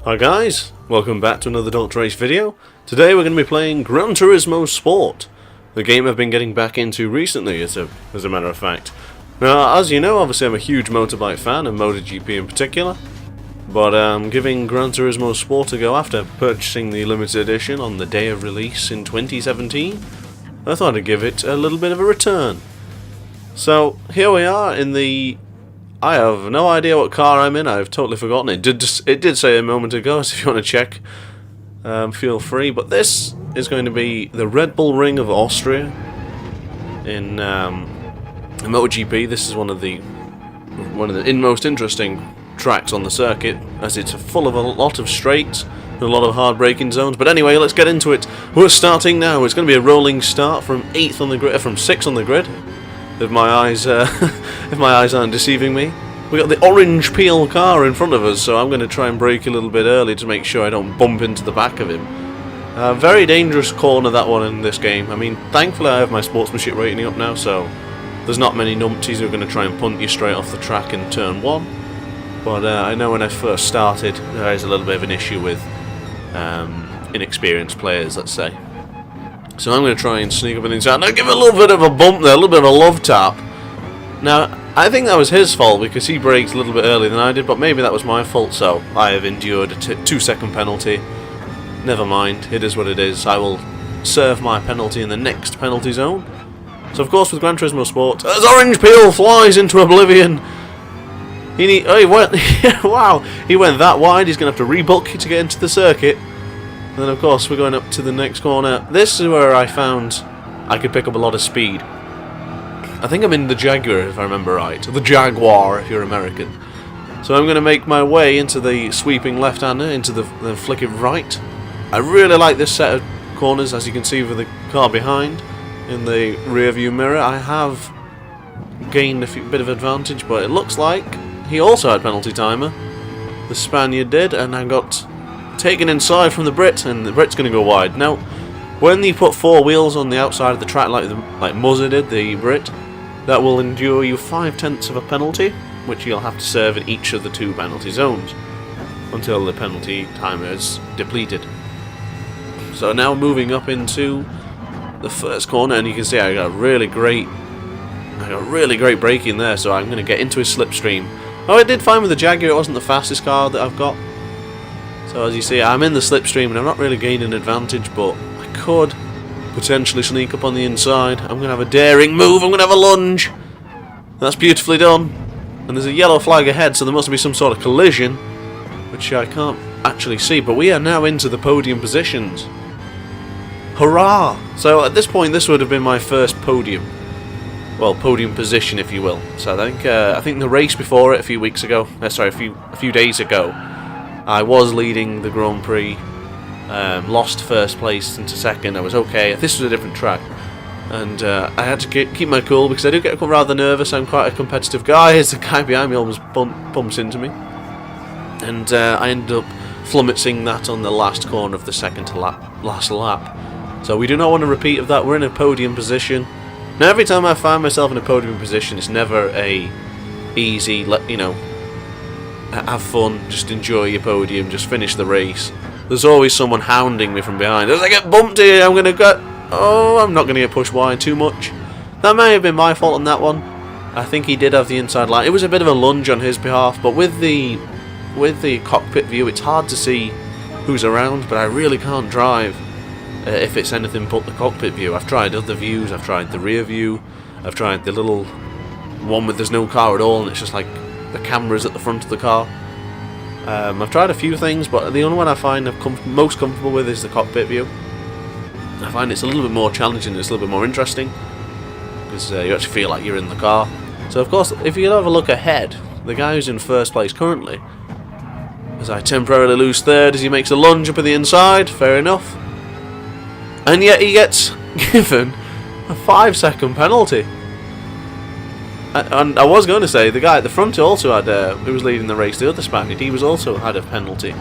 Hi guys, welcome back to another DrAce video. Today we're going to be playing Gran Turismo Sport, the game I've been getting back into recently as a matter of fact. Now as you know, obviously I'm a huge motorbike fan and MotoGP in particular, but I'm giving Gran Turismo Sport a go after purchasing the limited edition on the day of release in 2017. I thought I'd give it a little bit of a return. So here we are in the... I have no idea what car I'm in. I've totally forgotten it. It did say a moment ago, so if you want to check, feel free. But this is going to be the Red Bull Ring of Austria in MotoGP. This is one of the most interesting tracks on the circuit, as it's full of a lot of straights and a lot of hard braking zones. But anyway, let's get into it. We're starting now. It's going to be a rolling start from 6th on the grid. If my eyes, if my eyes aren't deceiving me, we got the orange peel car in front of us, so I'm going to try and brake a little bit early to make sure I don't bump into the back of him. Very dangerous corner, that one, in this game. I mean, thankfully I have my sportsmanship rating up now, so there's not many numpties who are going to try and punt you straight off the track in turn 1. But I know when I first started, there is a little bit of an issue with inexperienced players, let's say. So I'm going to try and sneak up on the inside. Now give it a little bit of a bump there, a little bit of a love tap. Now, I think that was his fault because he braked a little bit earlier than I did, but maybe that was my fault, so I have endured a 2-second penalty. Never mind, it is what it is. I will serve my penalty in the next penalty zone. So of course with Gran Turismo Sport, as orange peel flies into oblivion, he went, wow, he went that wide, he's going to have to rebook to get into the circuit. And then of course we're going up to the next corner. This is where I found I could pick up a lot of speed. I think I'm in the Jaguar if I remember right. The Jaguar if you're American. So I'm going to make my way into the sweeping left-hander, into the flicking right. I really like this set of corners, as you can see with the car behind. In the rear view mirror I have gained a bit of advantage, but it looks like he also had penalty timer. The Spaniard did, and I got taken inside from the Brit, and the Brit's going to go wide. Now, when you put 4 wheels on the outside of the track like Muzza did, the Brit, that will endure you 5/10 of a penalty, which you'll have to serve in each of the 2 penalty zones until the penalty timer is depleted. So now moving up into the first corner, and you can see I got really great braking there, so I'm going to get into his slipstream. Oh, I did fine with the Jaguar. It wasn't the fastest car that I've got. So as you see, I'm in the slipstream and I'm not really gaining advantage, but I could potentially sneak up on the inside. I'm going to have a daring move, I'm going to have a lunge. That's beautifully done. And there's a yellow flag ahead, so there must be some sort of collision, which I can't actually see, but we are now into the podium positions. Hurrah! So at this point, this would have been my first podium. Well, podium position, if you will. So I think the race before it a few weeks ago, a few days ago, I was leading the Grand Prix, lost first place into second. I was okay. This was a different track, and I had to keep my cool because I do get rather nervous. I'm quite a competitive guy. As the guy behind me almost bumps into me, and I ended up flummoxing that on the last corner of the last lap. So we do not want a repeat of that. We're in a podium position. Now every time I find myself in a podium position, it's never a easy, have fun, just enjoy your podium, just finish the race. There's always someone hounding me from behind. As I get bumped here, I'm not going to get pushed wide too much. That may have been my fault on that one. I think he did have the inside line. It was a bit of a lunge on his behalf, but with the cockpit view, it's hard to see who's around, but I really can't drive if it's anything but the cockpit view. I've tried other views, I've tried the rear view, I've tried the little one with there's no car at all, and it's just like the cameras at the front of the car. I've tried a few things, but the only one I find I'm most comfortable with is the cockpit view. I find it's a little bit more challenging, it's a little bit more interesting, because you actually feel like you're in the car. So of course, if you have a look ahead, the guy who's in first place currently, as I temporarily lose third as he makes a lunge up in the inside, fair enough. And yet he gets given a 5-second penalty. And I was going to say, the guy at the front also had, who was leading the race, the other Spaniard, he also had a penalty.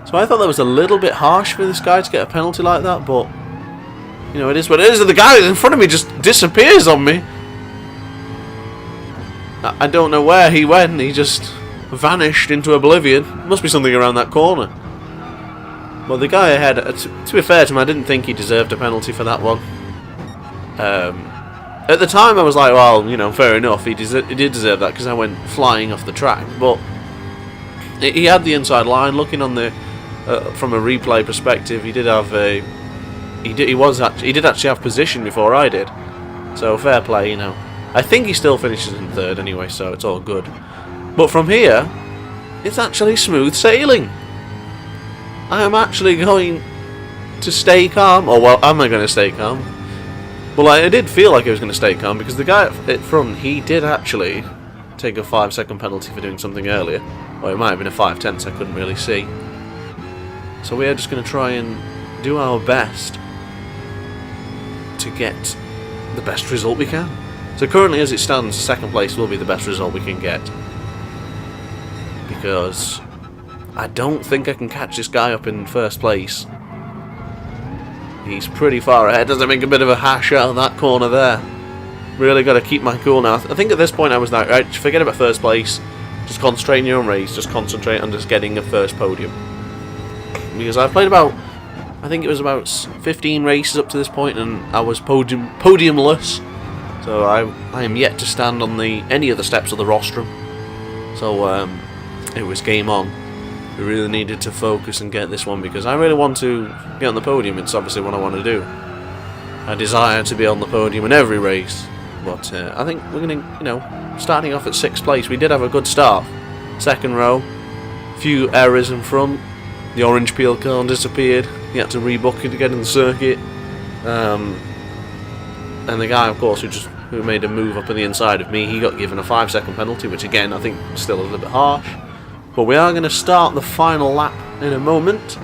So I thought that was a little bit harsh for this guy to get a penalty like that, but, you know, it is what it is. The guy in front of me just disappears on me. I don't know where he went, he just vanished into oblivion. Must be something around that corner. Well, the guy ahead, to be fair to him, I didn't think he deserved a penalty for that one. At the time I was like, well, you know, fair enough, he did deserve that because I went flying off the track, but he had the inside line. Looking on the from a replay perspective, he did have a he did actually have position before I did, so fair play, you know. I think he still finishes in third anyway, so it's all good. But from here, it's actually smooth sailing. I am actually going to stay calm. Or, well, am I going to stay calm? Well, I did feel like I was going to stay calm because the guy at front, he did actually take a 5-second penalty for doing something earlier. Or it might have been a 5/10, I couldn't really see. So we are just going to try and do our best to get the best result we can. So currently, as it stands, second place will be the best result we can get. Because I don't think I can catch this guy up in first place. He's pretty far ahead. Does I make a bit of a hash out of that corner there? Really got to keep my cool now. I think at this point I was like, right, forget about first place. Just concentrate on your own race. Just concentrate on just getting a first podium. Because I've played about, I think it was about 15 races up to this point, and I was podiumless. So I am yet to stand on any of the steps of the rostrum. So it was game on. We really needed to focus and get this one because I really want to get on the podium. It's obviously what I want to do. I desire to be on the podium in every race. But I think we're going to, you know, starting off at 6th place, we did have a good start. Second row, few errors in front. The orange peel cone disappeared. You had to rebook it to get in the circuit. And the guy, of course, who made a move up on the inside of me, he got given a 5-second penalty, which again I think is still a little bit harsh. But we are going to start the final lap in a moment.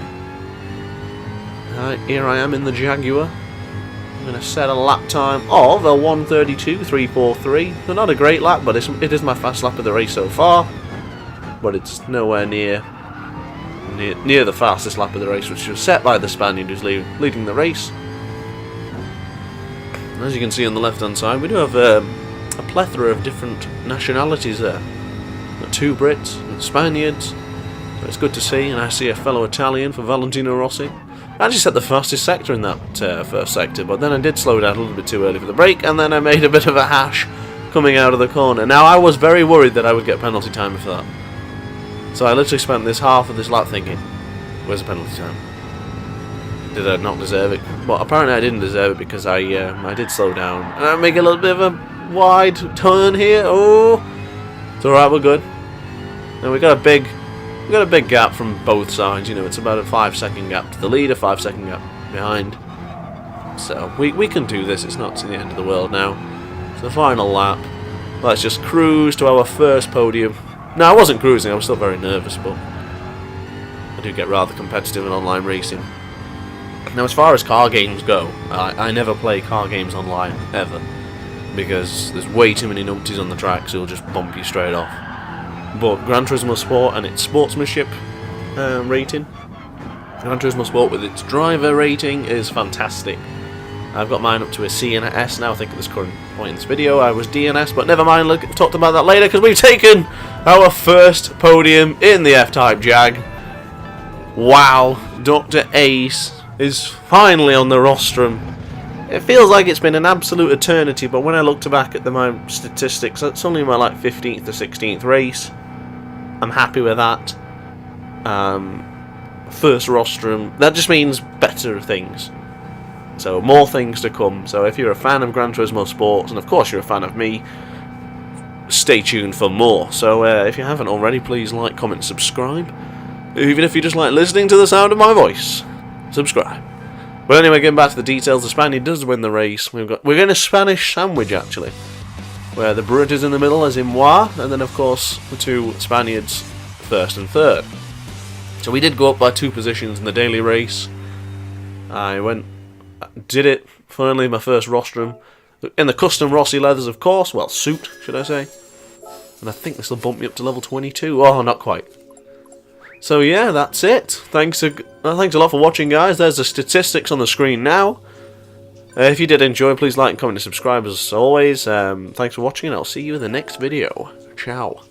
Here I am in the Jaguar. I'm going to set a lap time of a 1:32.343. So not a great lap, but it is my fast lap of the race so far. But it's nowhere near the fastest lap of the race, which was set by the Spaniard who's leading the race. As you can see on the left hand side, we do have a plethora of different nationalities there. Got 2 Brits and Spaniards, so it's good to see. And I see a fellow Italian for Valentino Rossi. I actually set the fastest sector in that first sector, but then I did slow down a little bit too early for the break, and then I made a bit of a hash coming out of the corner. Now I was very worried that I would get penalty time for that, so I literally spent this half of this lap thinking, where's the penalty time? Did I not deserve it? Well, apparently I didn't deserve it because I did slow down. And I make a little bit of a wide turn here. Oh, it's alright, we're good. And we got a big gap from both sides. You know, it's about a 5-second gap to the leader, 5-second gap behind. So we can do this. It's not to the end of the world now. It's the final lap. Let's just cruise to our first podium. No, I wasn't cruising. I was still very nervous, but I do get rather competitive in online racing. Now, as far as car games go, I never play car games online, ever. Because there's way too many numpties on the track, so it'll just bump you straight off. But Gran Turismo Sport and its sportsmanship rating, Gran Turismo Sport with its driver rating is fantastic. I've got mine up to a C and a S now. I think at this current point in this video I was D and S, but never mind, we'll talk about that later because we've taken our first podium in the F-Type Jag. Wow, DrAce is finally on the rostrum. It feels like it's been an absolute eternity, but when I looked back at my statistics, it's only my 15th or 16th race. I'm happy with that. First rostrum, that just means better things. So more things to come. So if you're a fan of Gran Turismo Sports, and of course you're a fan of me, stay tuned for more. So if you haven't already, please like, comment, subscribe. Even if you just like listening to the sound of my voice, subscribe. But anyway, getting back to the details, the Spaniard does win the race. We're going to Spanish sandwich, actually, where the Brit is in the middle, as in moi, and then, of course, the 2 Spaniards, first and third. So we did go up by 2 positions in the daily race. Did it, finally, my first rostrum, in the custom Rossi leathers, of course, well, suit, should I say. And I think this will bump me up to level 22. Oh, not quite. So yeah, that's it. Thanks a lot for watching, guys. There's the statistics on the screen now. If you did enjoy, please like, comment, and subscribe as always. Thanks for watching, and I'll see you in the next video. Ciao.